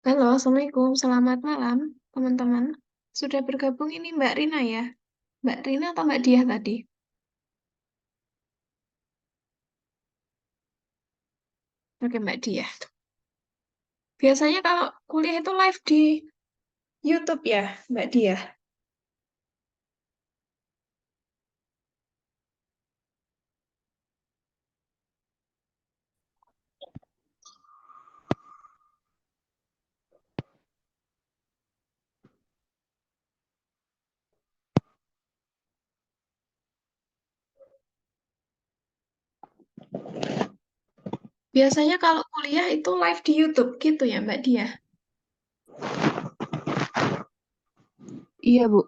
Halo, Assalamualaikum. Selamat malam, teman-teman. Sudah bergabung ini Mbak Rina ya? Mbak Rina atau Mbak Diah tadi? Oke, Mbak Diah. Biasanya kalau kuliah itu live di YouTube ya, Mbak Diah? Biasanya kalau kuliah itu live di YouTube gitu ya, Mbak Diah? Iya, Bu.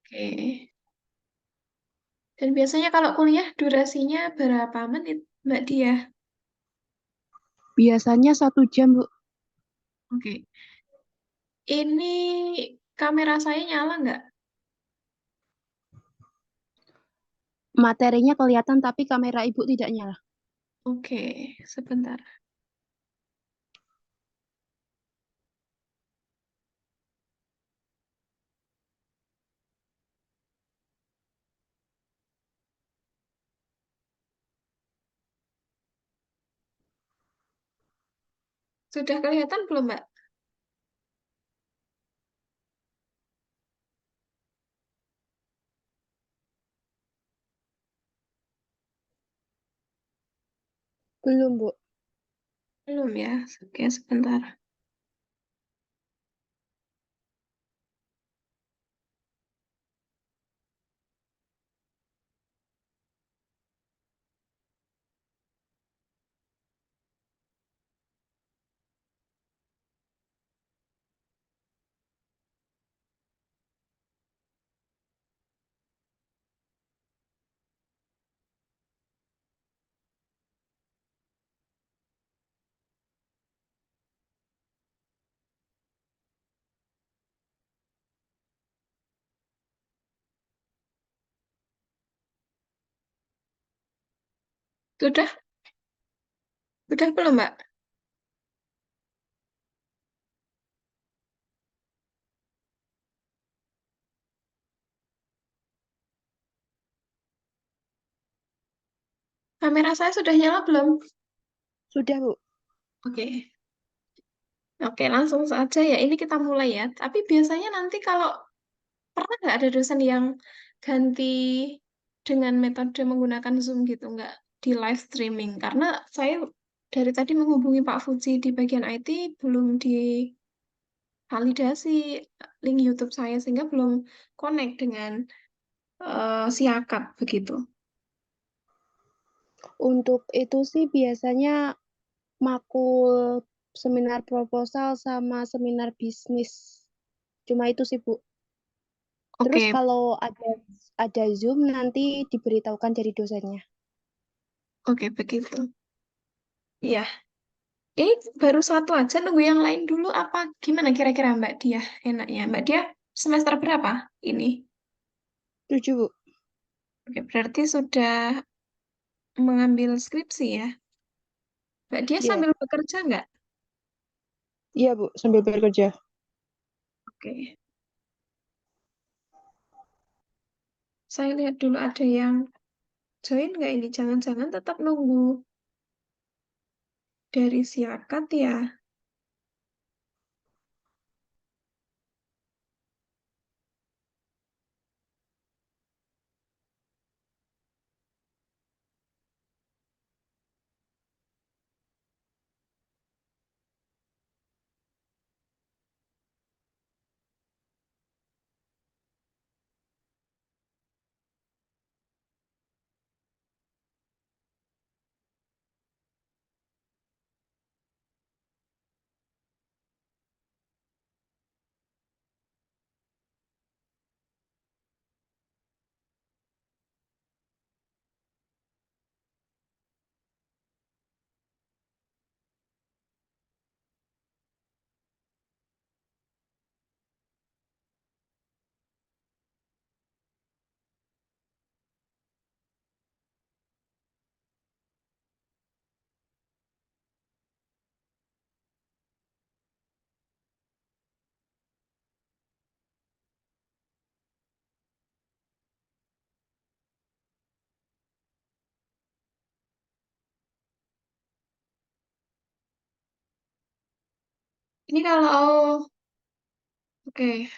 Oke. Dan biasanya kalau kuliah durasinya berapa menit, Mbak Diah? Biasanya 1 jam, Bu. Oke. Ini kamera saya nyala nggak? Materinya kelihatan tapi kamera Ibu tidak nyala. Oke, sebentar. Sudah kelihatan belum, Mbak? Belum, Bu. Belum ya? Oke, sebentar. Sudah? Sudah belum, Mbak? Kamera saya sudah nyala belum? Sudah, Bu. Oke. Oke, langsung saja ya. Ini kita mulai ya. Tapi biasanya nanti kalau pernah nggak ada dosen yang ganti dengan metode menggunakan Zoom gitu, nggak di live streaming? Karena saya dari tadi menghubungi Pak Fuji di bagian IT belum divalidasi link YouTube saya sehingga belum connect dengan Siakap begitu. Untuk itu sih biasanya makul seminar proposal sama seminar bisnis. Cuma itu sih, Bu. Terus Oke, kalau ada Zoom nanti diberitahukan dari dosennya. oke begitu. Iya. Ini baru satu aja, nunggu yang lain dulu apa gimana kira-kira Mbak Dia enaknya? Mbak Dia semester berapa ini? 7, Bu. Oke, berarti sudah mengambil skripsi ya? Mbak Dia Iya. sambil bekerja nggak? Iya, Bu, sambil bekerja. Oke, saya lihat dulu ada yang join nggak ini? Jangan-jangan tetap nunggu dari siakat ya? Ini kalau, oke,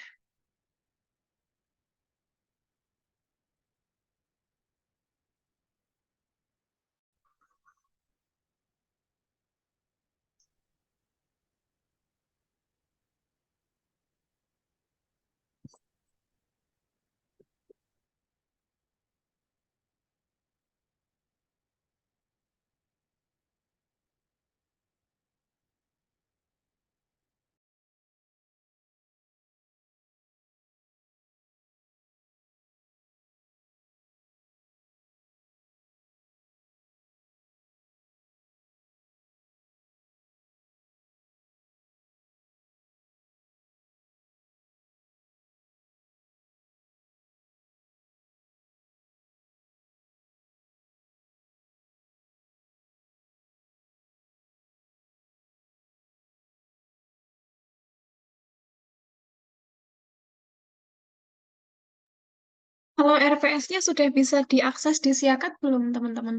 kalau RPS-nya sudah bisa diakses di Siakat belum, teman-teman?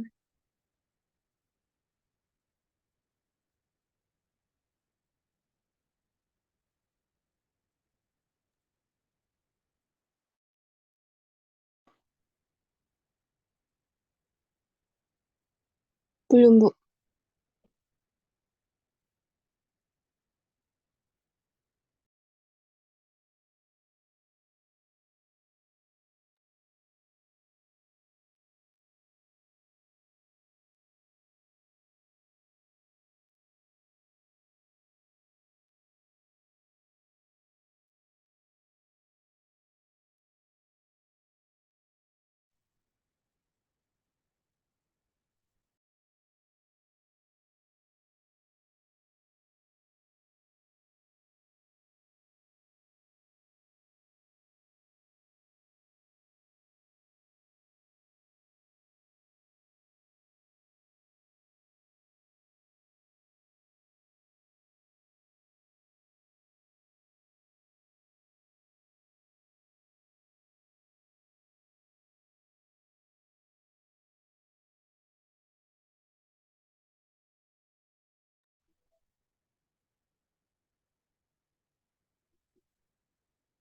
Belum, Bu.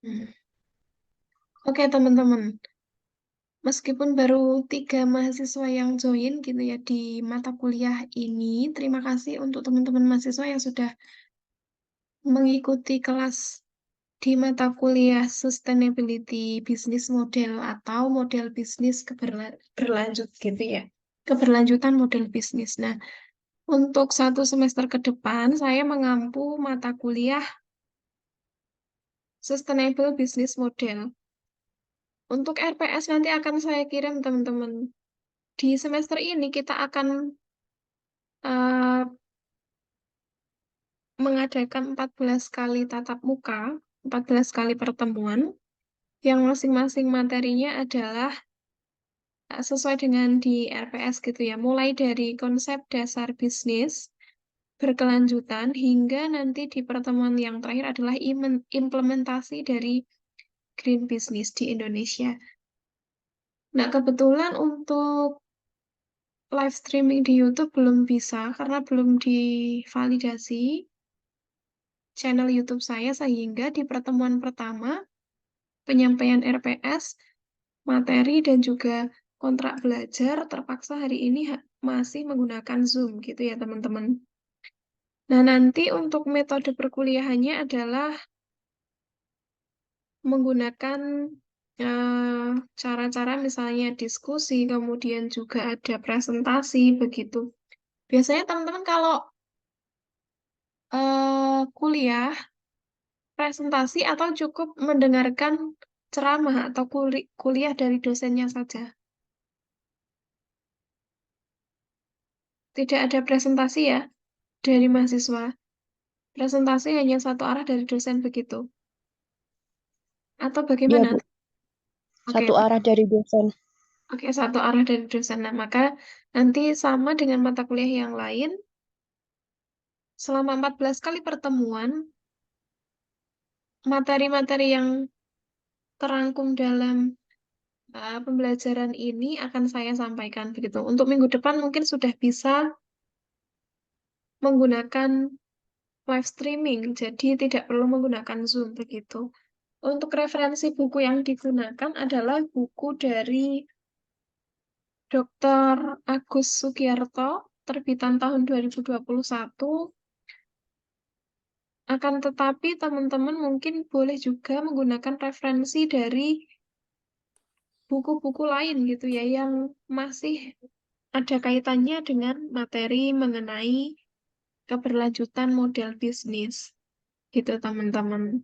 Hmm. Oke, teman-teman. Meskipun baru 3 mahasiswa yang join gitu ya di mata kuliah ini, terima kasih untuk teman-teman mahasiswa yang sudah mengikuti kelas di mata kuliah Sustainability Business Model atau model bisnis berlanjut gitu ya. Keberlanjutan model bisnis. Nah, untuk 1 semester ke depan, saya mengampu mata kuliah Sustainable Business Model. Untuk RPS nanti akan saya kirim teman-teman. Di semester ini kita akan eh, mengadakan 14 kali tatap muka, 14 kali pertemuan, yang masing-masing materinya adalah sesuai dengan di RPS gitu ya, mulai dari konsep dasar bisnis, berkelanjutan, hingga nanti di pertemuan yang terakhir adalah implementasi dari green business di Indonesia. Nah, kebetulan untuk live streaming di YouTube belum bisa karena belum divalidasi channel YouTube saya, sehingga di pertemuan pertama penyampaian RPS, materi, dan juga kontrak belajar terpaksa hari ini masih menggunakan Zoom gitu ya teman-teman. Nah, nanti untuk metode perkuliahannya adalah menggunakan cara-cara misalnya diskusi, kemudian juga ada presentasi begitu. Biasanya teman-teman kalau kuliah, presentasi atau cukup mendengarkan ceramah atau kuliah dari dosennya saja. Tidak ada presentasi ya dari mahasiswa. Presentasi hanya satu arah dari dosen begitu. Atau Iya, bagaimana? Bu. Oke, Satu arah dari dosen. oke, satu arah dari dosen. Nah, maka nanti sama dengan mata kuliah yang lain, selama 14 kali pertemuan, materi-materi yang terangkum dalam pembelajaran ini akan saya sampaikan begitu. Untuk minggu depan mungkin sudah bisa menggunakan live streaming, jadi tidak perlu menggunakan Zoom begitu. Untuk referensi buku yang digunakan adalah buku dari Dr. Agus Sugierto, terbitan tahun 2021. Akan tetapi teman-teman mungkin boleh juga menggunakan referensi dari buku-buku lain gitu ya, yang masih ada kaitannya dengan materi mengenai keberlanjutan model bisnis gitu teman-teman.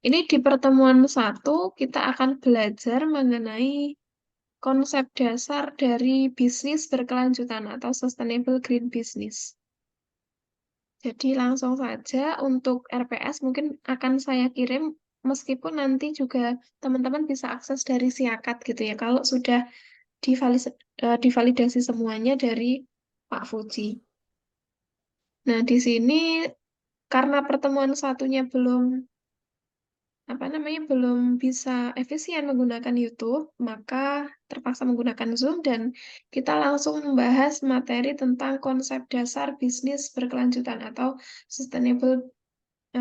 Ini di pertemuan satu kita akan belajar mengenai konsep dasar dari bisnis berkelanjutan atau sustainable green business. Jadi langsung saja untuk RPS mungkin akan saya kirim, meskipun nanti juga teman-teman bisa akses dari Siakat gitu ya kalau sudah divalidasi semuanya dari Pak Fuji. Nah, di sini karena pertemuan satunya belum bisa efisien menggunakan YouTube, maka terpaksa menggunakan Zoom dan kita langsung membahas materi tentang konsep dasar bisnis berkelanjutan atau sustainable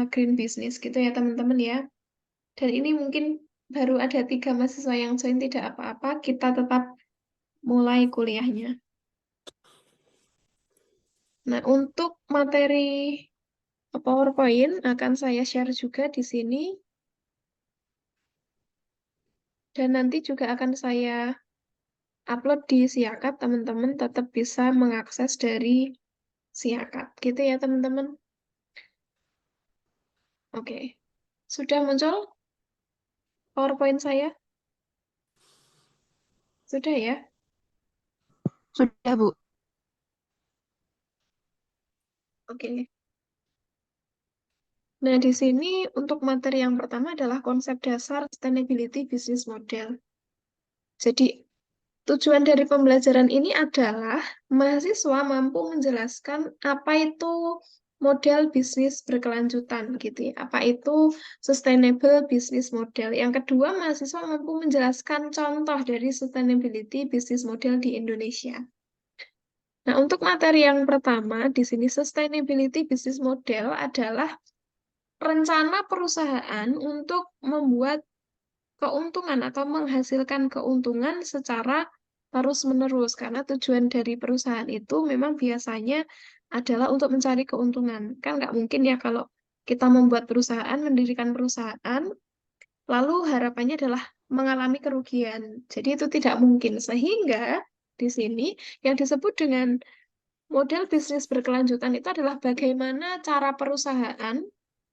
green business gitu ya teman-teman ya. Dan ini mungkin baru ada 3 mahasiswa yang join, tidak apa-apa, kita tetap mulai kuliahnya. Nah, untuk materi PowerPoint akan saya share juga di sini. Dan nanti juga akan saya upload di Siakat, teman-teman tetap bisa mengakses dari Siakat. Gitu ya, teman-teman. Oke. Sudah muncul PowerPoint saya? Sudah ya? Sudah, Bu. Oke. Nah, di sini untuk materi yang pertama adalah konsep dasar sustainability business model. Jadi, tujuan dari pembelajaran ini adalah mahasiswa mampu menjelaskan apa itu model bisnis berkelanjutan gitu ya. Apa itu sustainable business model. Yang kedua, mahasiswa mampu menjelaskan contoh dari sustainability business model di Indonesia. Nah, untuk materi yang pertama di sini sustainability business model adalah rencana perusahaan untuk membuat keuntungan atau menghasilkan keuntungan secara terus-menerus, karena tujuan dari perusahaan itu memang biasanya adalah untuk mencari keuntungan. Kan nggak mungkin ya kalau kita membuat perusahaan, mendirikan perusahaan, lalu harapannya adalah mengalami kerugian. Jadi itu tidak mungkin. Sehingga di sini yang disebut dengan model bisnis berkelanjutan itu adalah bagaimana cara perusahaan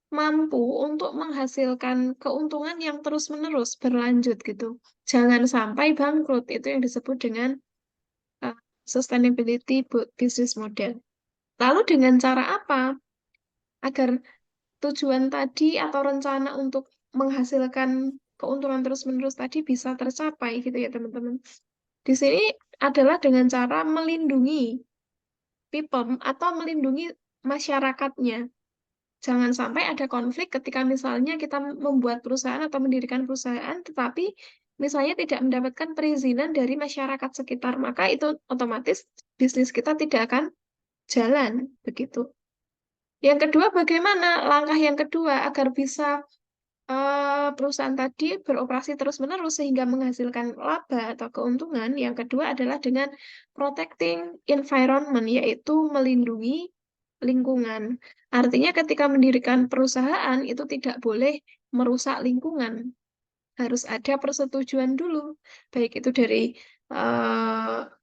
mampu untuk menghasilkan keuntungan yang terus-menerus berlanjut gitu. Jangan sampai bangkrut. Itu yang disebut dengan uh, sustainability business model. Lalu dengan cara apa agar tujuan tadi atau rencana untuk menghasilkan keuntungan terus-menerus tadi bisa tercapai gitu ya teman-teman. Di sini adalah dengan cara melindungi people atau melindungi masyarakatnya. Jangan sampai ada konflik ketika misalnya kita membuat perusahaan atau mendirikan perusahaan, tetapi misalnya tidak mendapatkan perizinan dari masyarakat sekitar, maka itu otomatis bisnis kita tidak akan jalan, begitu. Yang kedua, bagaimana langkah yang kedua agar bisa perusahaan tadi beroperasi terus-menerus sehingga menghasilkan laba atau keuntungan? Yang kedua adalah dengan protecting environment, yaitu melindungi lingkungan. Artinya ketika mendirikan perusahaan itu tidak boleh merusak lingkungan. Harus ada persetujuan dulu, baik itu dari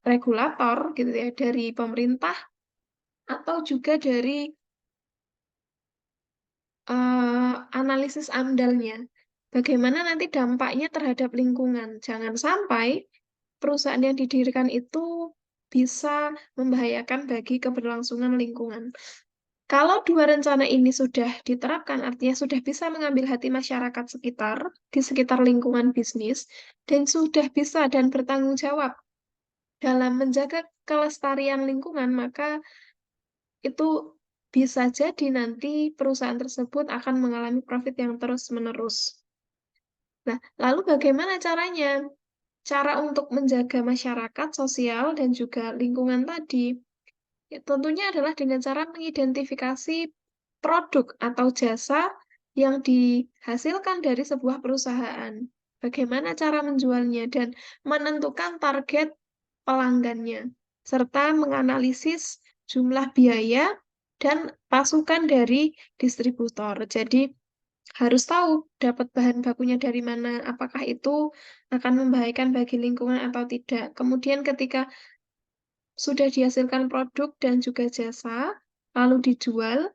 regulator gitu ya, dari pemerintah atau juga dari analisis AMDAL-nya. Bagaimana nanti dampaknya terhadap lingkungan. Jangan sampai perusahaan yang didirikan itu bisa membahayakan bagi keberlangsungan lingkungan. Kalau dua rencana ini sudah diterapkan, artinya sudah bisa mengambil hati masyarakat sekitar, di sekitar lingkungan bisnis, dan sudah bisa dan bertanggung jawab dalam menjaga kelestarian lingkungan, maka itu bisa jadi nanti perusahaan tersebut akan mengalami profit yang terus-menerus. Nah, lalu bagaimana caranya? Cara untuk menjaga masyarakat, sosial, dan juga lingkungan tadi, ya, tentunya adalah dengan cara mengidentifikasi produk atau jasa yang dihasilkan dari sebuah perusahaan. Bagaimana cara menjualnya dan menentukan target pelanggannya, serta menganalisis jumlah biaya dan pasukan dari distributor. Jadi harus tahu dapat bahan bakunya dari mana, apakah itu akan membahayakan bagi lingkungan atau tidak. Kemudian ketika sudah dihasilkan produk dan juga jasa, lalu dijual,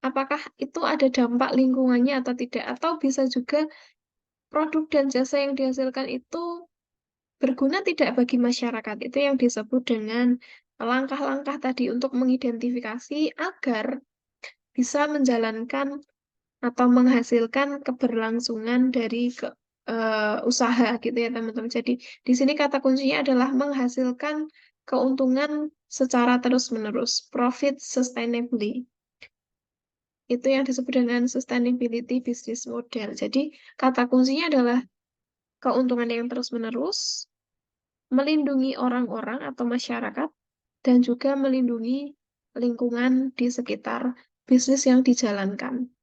apakah itu ada dampak lingkungannya atau tidak, atau bisa juga produk dan jasa yang dihasilkan itu berguna tidak bagi masyarakat. Itu yang disebut dengan langkah-langkah tadi untuk mengidentifikasi agar bisa menjalankan atau menghasilkan keberlangsungan dari usaha gitu ya teman-teman. Jadi di sini kata kuncinya adalah menghasilkan keuntungan secara terus-menerus, profit sustainably. Itu yang disebut dengan sustainability business model. Jadi kata kuncinya adalah keuntungan yang terus-menerus, melindungi orang-orang atau masyarakat, dan juga melindungi lingkungan di sekitar bisnis yang dijalankan.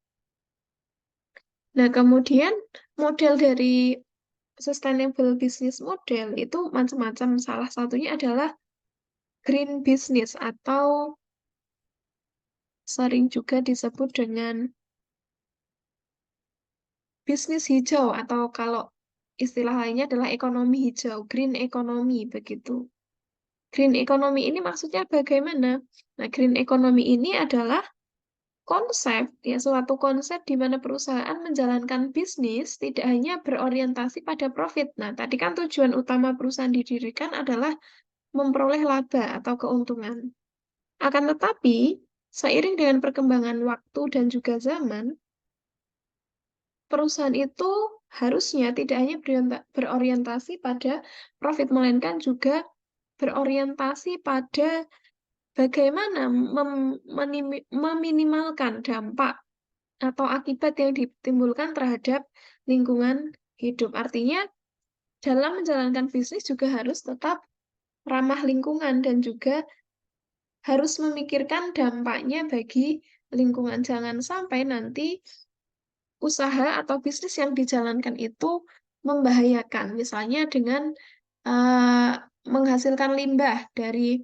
Nah, kemudian model dari sustainable business model itu macam-macam. Salah satunya adalah green business atau sering juga disebut dengan bisnis hijau atau kalau istilah lainnya adalah ekonomi hijau, green economy begitu. Green economy ini maksudnya bagaimana? Nah, green economy ini adalah konsep, ya suatu konsep di mana perusahaan menjalankan bisnis tidak hanya berorientasi pada profit. Nah, tadi kan tujuan utama perusahaan didirikan adalah memperoleh laba atau keuntungan. Akan tetapi, seiring dengan perkembangan waktu dan juga zaman, perusahaan itu harusnya tidak hanya berorientasi pada profit, melainkan juga berorientasi pada bagaimana meminimalkan dampak atau akibat yang ditimbulkan terhadap lingkungan hidup. Artinya, dalam menjalankan bisnis juga harus tetap ramah lingkungan dan juga harus memikirkan dampaknya bagi lingkungan. Jangan sampai nanti usaha atau bisnis yang dijalankan itu membahayakan. Misalnya dengan eh, menghasilkan limbah dari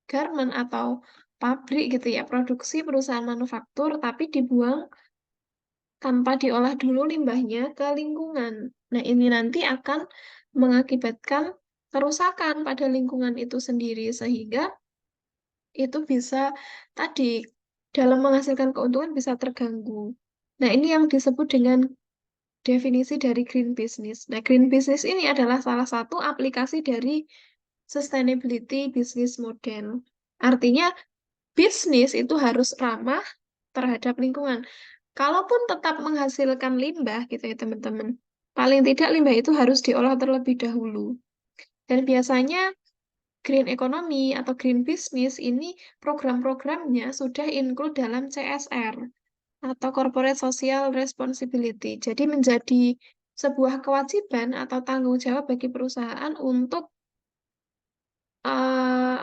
garment atau pabrik gitu ya, produksi perusahaan manufaktur, tapi dibuang tanpa diolah dulu limbahnya ke lingkungan. Nah, ini nanti akan mengakibatkan kerusakan pada lingkungan itu sendiri, sehingga itu bisa tadi dalam menghasilkan keuntungan bisa terganggu. Nah, ini yang disebut dengan definisi dari green business. Nah, green business ini adalah salah satu aplikasi dari sustainability business model. Artinya, bisnis itu harus ramah terhadap lingkungan. Kalaupun tetap menghasilkan limbah gitu ya teman-teman, paling tidak limbah itu harus diolah terlebih dahulu. Dan biasanya green economy atau green business ini program-programnya sudah include dalam CSR atau Corporate Social Responsibility. Jadi menjadi sebuah kewajiban atau tanggung jawab bagi perusahaan untuk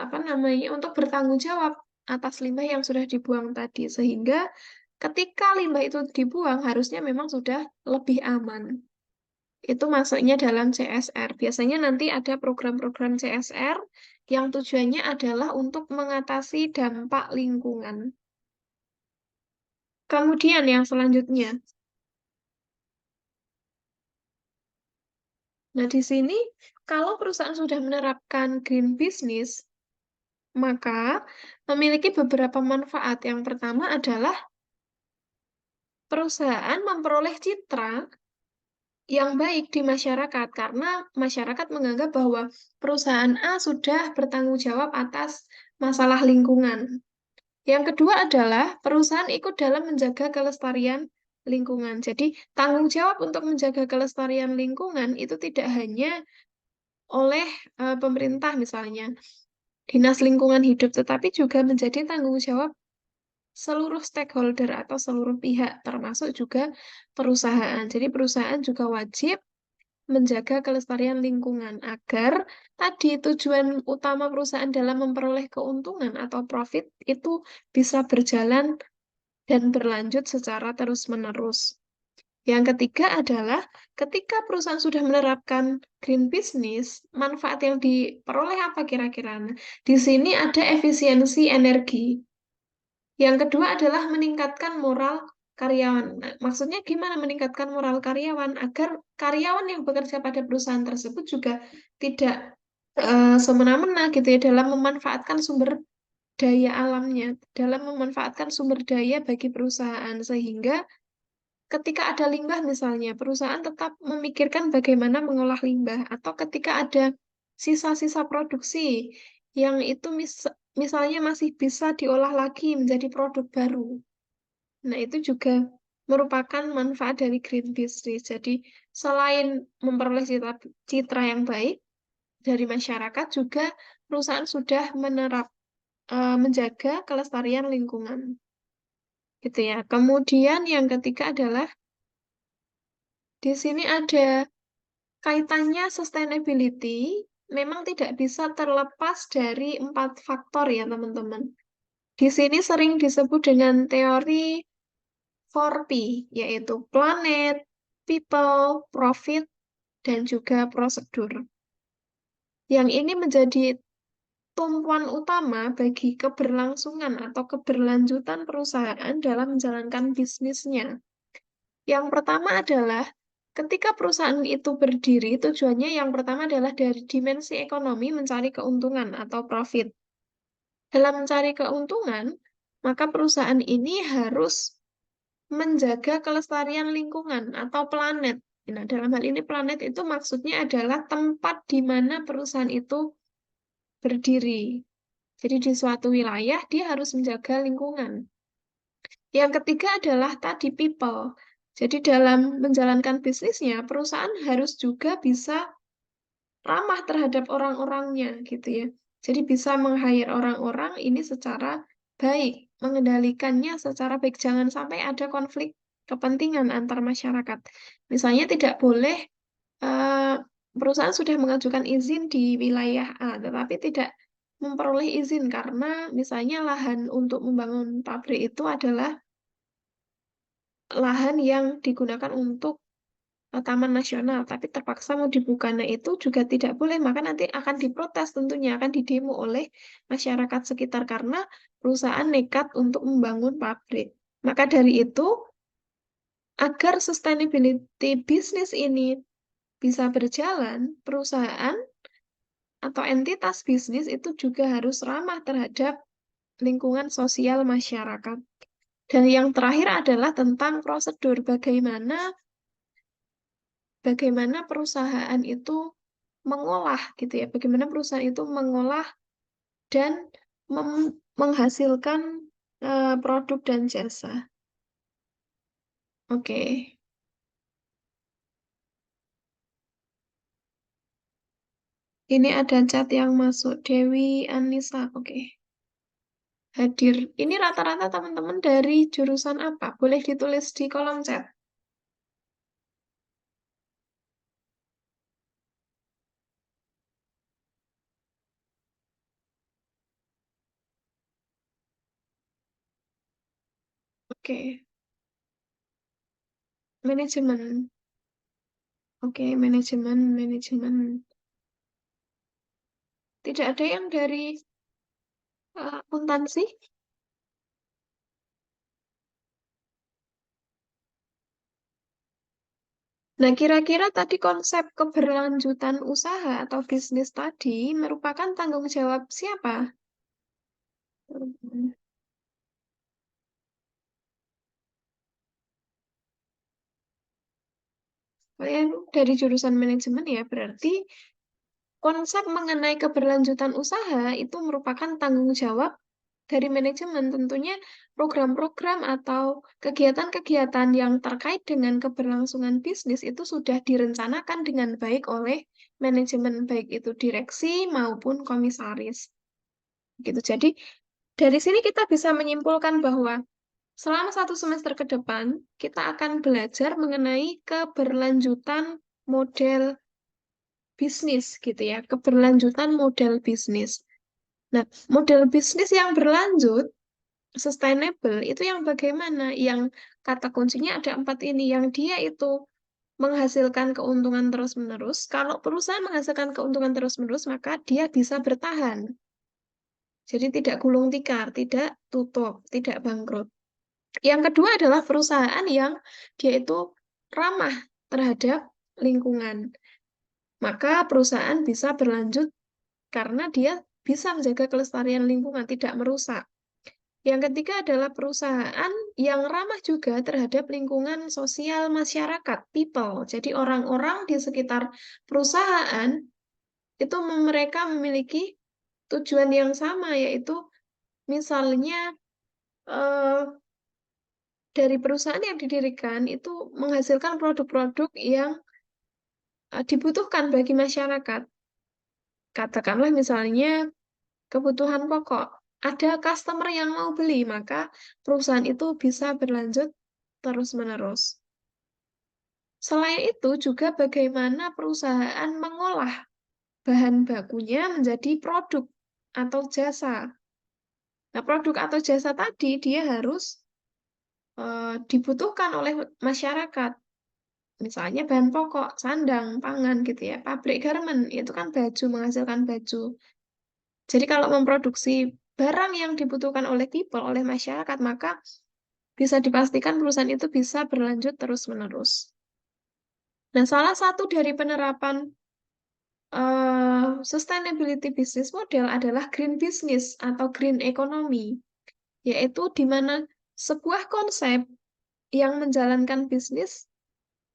apa namanya untuk bertanggung jawab atas limbah yang sudah dibuang tadi, sehingga ketika limbah itu dibuang harusnya memang sudah lebih aman. Itu masuknya dalam CSR. Biasanya nanti ada program-program CSR yang tujuannya adalah untuk mengatasi dampak lingkungan. Kemudian yang selanjutnya, nah di sini kalau perusahaan sudah menerapkan green business, maka memiliki beberapa manfaat. Yang pertama adalah perusahaan memperoleh citra yang baik di masyarakat karena masyarakat menganggap bahwa perusahaan A sudah bertanggung jawab atas masalah lingkungan. Yang kedua adalah perusahaan ikut dalam menjaga kelestarian lingkungan. Jadi, tanggung jawab untuk menjaga kelestarian lingkungan itu tidak hanya oleh pemerintah misalnya, Dinas Lingkungan Hidup, tetapi juga menjadi tanggung jawab seluruh stakeholder atau seluruh pihak, termasuk juga perusahaan. Jadi perusahaan juga wajib menjaga kelestarian lingkungan agar tadi tujuan utama perusahaan dalam memperoleh keuntungan atau profit itu bisa berjalan dan berlanjut secara terus-menerus. Yang ketiga adalah ketika perusahaan sudah menerapkan green business, manfaat yang diperoleh apa kira-kira? Nah, di sini ada efisiensi energi. Yang kedua adalah meningkatkan moral karyawan. Nah, maksudnya gimana meningkatkan moral karyawan? Agar karyawan yang bekerja pada perusahaan tersebut juga tidak semena-mena gitu ya dalam memanfaatkan sumber daya alamnya, dalam memanfaatkan sumber daya bagi perusahaan sehingga ketika ada limbah misalnya, perusahaan tetap memikirkan bagaimana mengolah limbah atau ketika ada sisa-sisa produksi yang itu misalnya masih bisa diolah lagi menjadi produk baru. Nah, itu juga merupakan manfaat dari green business. Jadi, selain memperoleh citra yang baik dari masyarakat, juga perusahaan sudah menjaga kelestarian lingkungan. Gitu ya. Kemudian yang ketiga adalah di sini ada kaitannya sustainability memang tidak bisa terlepas dari 4 faktor ya teman-teman. Di sini sering disebut dengan teori 4P, yaitu planet, people, profit, dan juga prosedur. Yang ini menjadi tumpuan utama bagi keberlangsungan atau keberlanjutan perusahaan dalam menjalankan bisnisnya. Yang pertama adalah ketika perusahaan itu berdiri, tujuannya yang pertama adalah dari dimensi ekonomi mencari keuntungan atau profit. Dalam mencari keuntungan, maka perusahaan ini harus menjaga kelestarian lingkungan atau planet. Nah, dalam hal ini planet itu maksudnya adalah tempat di mana perusahaan itu berdiri. Jadi di suatu wilayah dia harus menjaga lingkungan. Yang ketiga adalah tadi people. Jadi dalam menjalankan bisnisnya, perusahaan harus juga bisa ramah terhadap orang-orangnya gitu ya. Jadi bisa meng-hire orang-orang ini secara baik, mengendalikannya secara baik. Jangan sampai ada konflik kepentingan antar masyarakat. Misalnya tidak boleh eh, perusahaan sudah mengajukan izin di wilayah A, tetapi tidak memperoleh izin karena misalnya lahan untuk membangun pabrik itu adalah lahan yang digunakan untuk taman nasional, tapi terpaksa mau dibuka. Nah, itu juga tidak boleh, maka nanti akan diprotes tentunya, akan didemo oleh masyarakat sekitar karena perusahaan nekat untuk membangun pabrik. Maka dari itu, agar sustainability bisnis ini bisa berjalan, perusahaan atau entitas bisnis itu juga harus ramah terhadap lingkungan sosial masyarakat. Dan yang terakhir adalah tentang prosedur bagaimana perusahaan itu mengolah gitu ya, bagaimana perusahaan itu mengolah dan menghasilkan produk dan jasa. Oke, ini ada chat yang masuk Dewi Anissa. Oke, hadir. Ini rata-rata teman-teman dari jurusan apa? Boleh ditulis di kolom chat. Oke, manajemen. Oke, manajemen. Tidak ada yang dari akuntansi? Nah, kira-kira tadi konsep keberlanjutan usaha atau bisnis tadi merupakan tanggung jawab siapa? Kalian dari jurusan manajemen ya, berarti konsep mengenai keberlanjutan usaha itu merupakan tanggung jawab dari manajemen. Tentunya program-program atau kegiatan-kegiatan yang terkait dengan keberlangsungan bisnis itu sudah direncanakan dengan baik oleh manajemen, baik itu direksi maupun komisaris. Gitu. Jadi, dari sini kita bisa menyimpulkan bahwa selama 1 semester ke depan, kita akan belajar mengenai keberlanjutan model bisnis gitu ya, keberlanjutan model bisnis. Nah, model bisnis yang berlanjut sustainable itu yang bagaimana? Yang kata kuncinya ada 4 ini, yang dia itu menghasilkan keuntungan terus-menerus. Kalau perusahaan menghasilkan keuntungan terus-menerus, maka dia bisa bertahan. Jadi tidak gulung tikar, tidak tutup, tidak bangkrut. Yang kedua adalah perusahaan yang dia itu ramah terhadap lingkungan. Maka perusahaan bisa berlanjut karena dia bisa menjaga kelestarian lingkungan, tidak merusak. Yang ketiga adalah perusahaan yang ramah juga terhadap lingkungan sosial masyarakat, people. Jadi orang-orang di sekitar perusahaan itu mereka memiliki tujuan yang sama, yaitu misalnya eh, dari perusahaan yang didirikan itu menghasilkan produk-produk yang dibutuhkan bagi masyarakat. Katakanlah misalnya kebutuhan pokok. Ada customer yang mau beli, maka perusahaan itu bisa berlanjut terus-menerus. Selain itu juga bagaimana perusahaan mengolah bahan bakunya menjadi produk atau jasa. Nah, produk atau jasa tadi dia harus dibutuhkan oleh masyarakat. Misalnya bahan pokok, sandang, pangan gitu ya. Pabrik garment itu kan baju, menghasilkan baju. Jadi kalau memproduksi barang yang dibutuhkan oleh people, oleh masyarakat, maka bisa dipastikan perusahaan itu bisa berlanjut terus-menerus. Nah, salah satu dari penerapan sustainability business model adalah green business atau green economy, yaitu di mana sebuah konsep yang menjalankan bisnis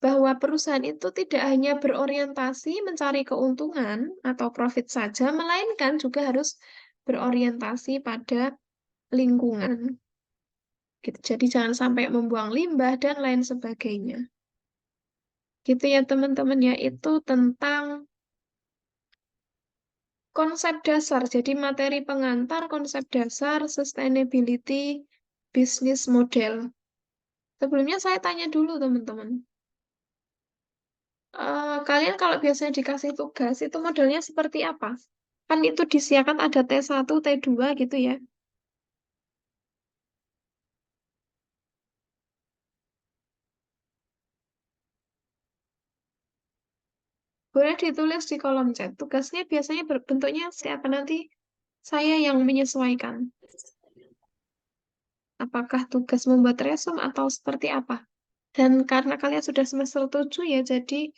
bahwa perusahaan itu tidak hanya berorientasi mencari keuntungan atau profit saja, melainkan juga harus berorientasi pada lingkungan. Gitu. Jadi jangan sampai membuang limbah dan lain sebagainya. Gitu ya teman-teman ya, itu tentang konsep dasar. Jadi materi pengantar konsep dasar sustainability business model. Sebelumnya saya tanya dulu teman-teman. Kalian kalau biasanya dikasih tugas, itu modelnya seperti apa? Kan itu disiapkan ada T1, T2 gitu ya. Boleh ditulis di kolom chat. Tugasnya biasanya berbentuknya siapa nanti saya yang menyesuaikan. Apakah tugas membuat resume atau seperti apa? Dan karena kalian sudah semester 7 ya, jadi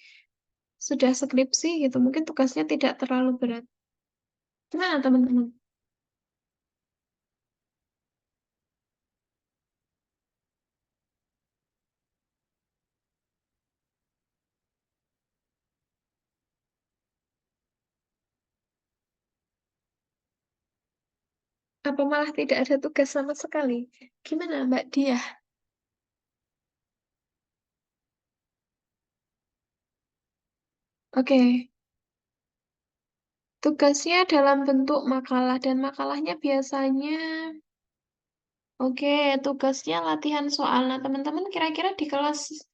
sudah skripsi gitu. Mungkin tugasnya tidak terlalu berat. Gimana teman-teman? Apa malah tidak ada tugas sama sekali? Gimana Mbak Dia? Oke, tugasnya dalam bentuk makalah dan makalahnya biasanya, oke, tugasnya latihan soal. Nah, teman-teman kira-kira di kelas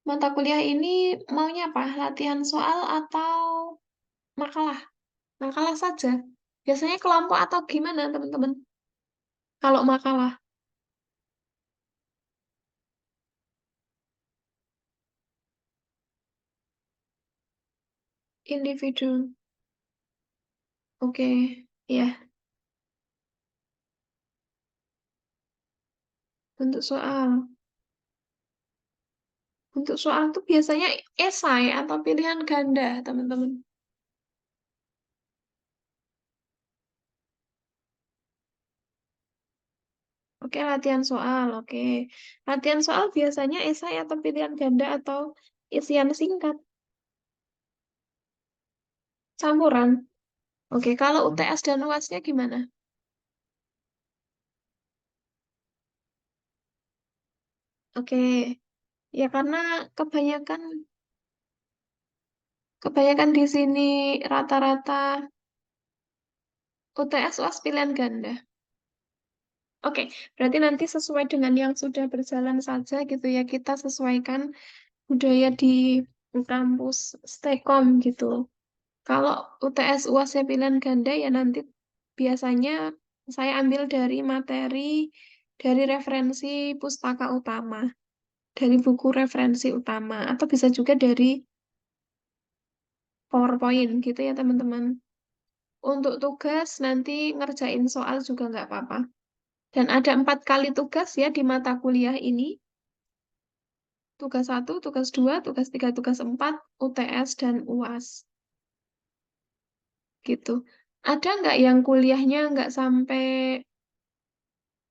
mata kuliah ini maunya apa? Latihan soal atau makalah? Makalah saja. Biasanya kelompok atau gimana, teman-teman? Kalau makalah, individu. Oke, ya, bentuk soal. Untuk soal itu biasanya esai atau pilihan ganda, teman-teman. Oke, latihan soal. Oke. Latihan soal biasanya esai atau pilihan ganda atau isian singkat. Campuran. Oke, kalau UTS dan UASnya gimana? Oke. Ya karena kebanyakan kebanyakan di sini rata-rata UTS UAS pilihan ganda. Oke, berarti nanti sesuai dengan yang sudah berjalan saja gitu ya, kita sesuaikan budaya di kampus Stekom gitu. Kalau UTS UASnya pilihan ganda ya nanti biasanya saya ambil dari materi dari referensi pustaka utama, dari buku referensi utama, atau bisa juga dari PowerPoint gitu ya teman-teman. Untuk tugas nanti ngerjain soal juga nggak apa-apa. Dan ada 4 kali tugas ya di mata kuliah ini. Tugas 1, tugas 2, tugas 3, tugas 4, UTS, dan UAS. Gitu. Ada nggak yang kuliahnya nggak sampai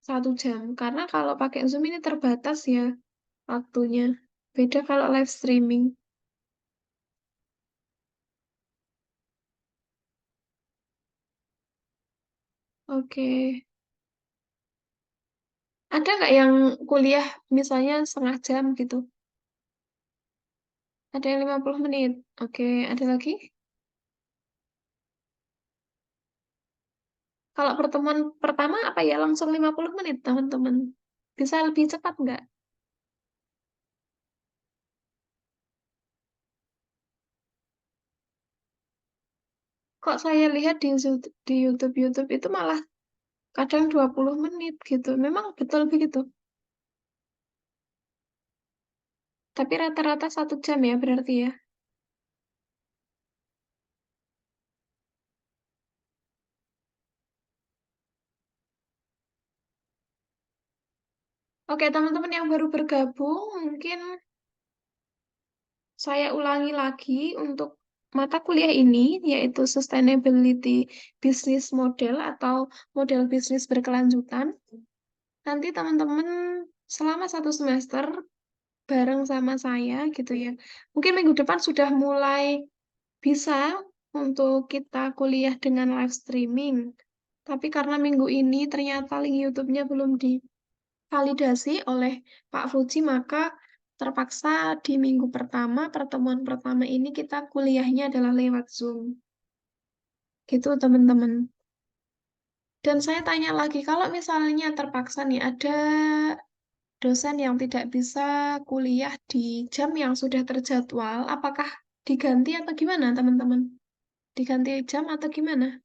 1 jam? Karena kalau pakai Zoom ini terbatas ya waktunya. Beda kalau live streaming. Oke. Ada nggak yang kuliah misalnya 1/2 jam gitu? Ada yang 50 menit. Oke, ada lagi? Kalau pertemuan pertama apa ya langsung 50 menit, teman-teman? Bisa lebih cepat nggak? Kok saya lihat di YouTube itu malah kadang 20 menit gitu. Memang betul begitu. Tapi rata-rata 1 jam ya berarti ya. Oke, teman-teman yang baru bergabung, mungkin saya ulangi lagi untuk mata kuliah ini, yaitu Sustainability Business Model atau model bisnis berkelanjutan. Nanti teman-teman selama 1 semester bareng sama saya gitu ya. Mungkin minggu depan sudah mulai bisa untuk kita kuliah dengan live streaming. Tapi karena minggu ini ternyata link YouTube-nya belum divalidasi oleh Pak Fuji, maka terpaksa di minggu pertama, pertemuan pertama ini kita kuliahnya adalah lewat Zoom. Gitu teman-teman. Dan saya tanya lagi, kalau misalnya terpaksa nih ada dosen yang tidak bisa kuliah di jam yang sudah terjadwal, apakah diganti atau gimana, teman-teman? Diganti jam atau gimana?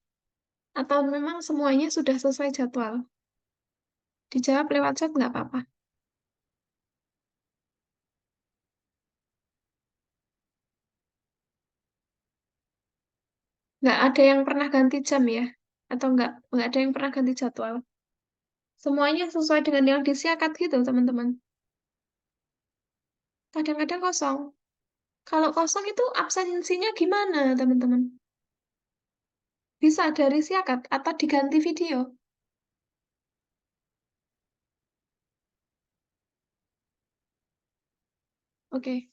Atau memang semuanya sudah selesai jadwal? Dijawab lewat chat nggak apa-apa. Nggak ada yang pernah ganti jam ya? Atau nggak ada yang pernah ganti jadwal? Semuanya sesuai dengan yang disiakat gitu, teman-teman. Kadang-kadang kosong. Kalau kosong itu absensinya gimana, teman-teman? Bisa dari siakat atau diganti video? Oke.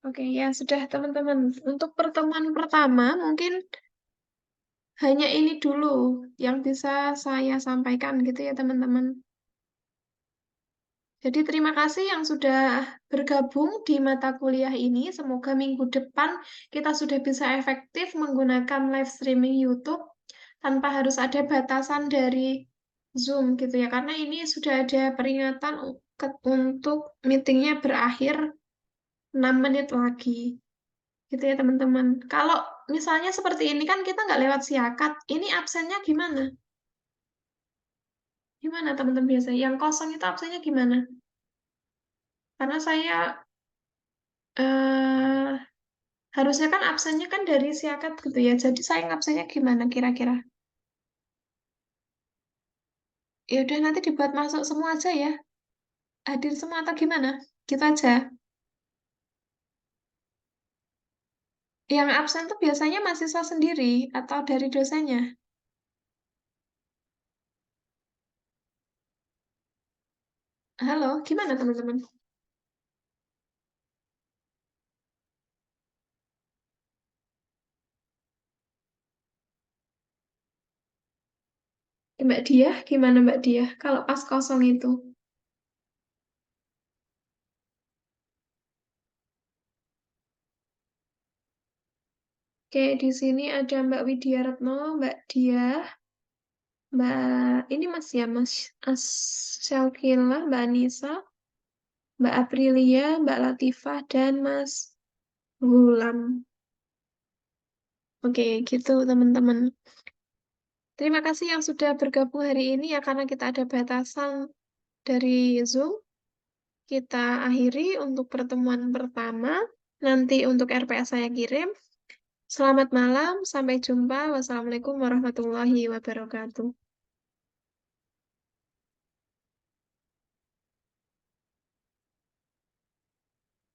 Oke, ya sudah teman-teman. Untuk pertemuan pertama mungkin hanya ini dulu yang bisa saya sampaikan gitu ya teman-teman. Jadi terima kasih yang sudah bergabung di mata kuliah ini. Semoga minggu depan kita sudah bisa efektif menggunakan live streaming YouTube tanpa harus ada batasan dari Zoom gitu ya. Karena ini sudah ada peringatan untuk meetingnya berakhir 6 menit lagi. Gitu ya teman-teman. Kalau misalnya seperti ini kan kita nggak lewat siakat. Ini absennya gimana? Gimana teman-teman biasa? Yang kosong itu absennya gimana? Karena saya eh, harusnya kan absennya kan dari siakat gitu ya. Jadi saya absennya gimana kira-kira? Ya udah nanti dibuat masuk semua aja ya. Hadir semua atau gimana? Gitu aja. Yang absen tuh biasanya mahasiswa sendiri atau dari dosennya. Halo, gimana teman-teman? Mbak Diah, gimana Mbak Diah? Kalau pas kosong itu. Oke, di sini ada Mbak Widya Retno, Mbak Diah, Mbak ini Mas ya, Mas Syakila, Mbak Anissa, Mbak Aprilia, Mbak Latifah, dan Mas Gulam. Oke, gitu teman-teman. Terima kasih yang sudah bergabung hari ini ya, karena kita ada batasan dari Zoom. Kita akhiri untuk pertemuan pertama. Nanti untuk RPS saya kirim. Selamat malam, sampai jumpa. Wassalamualaikum warahmatullahi wabarakatuh.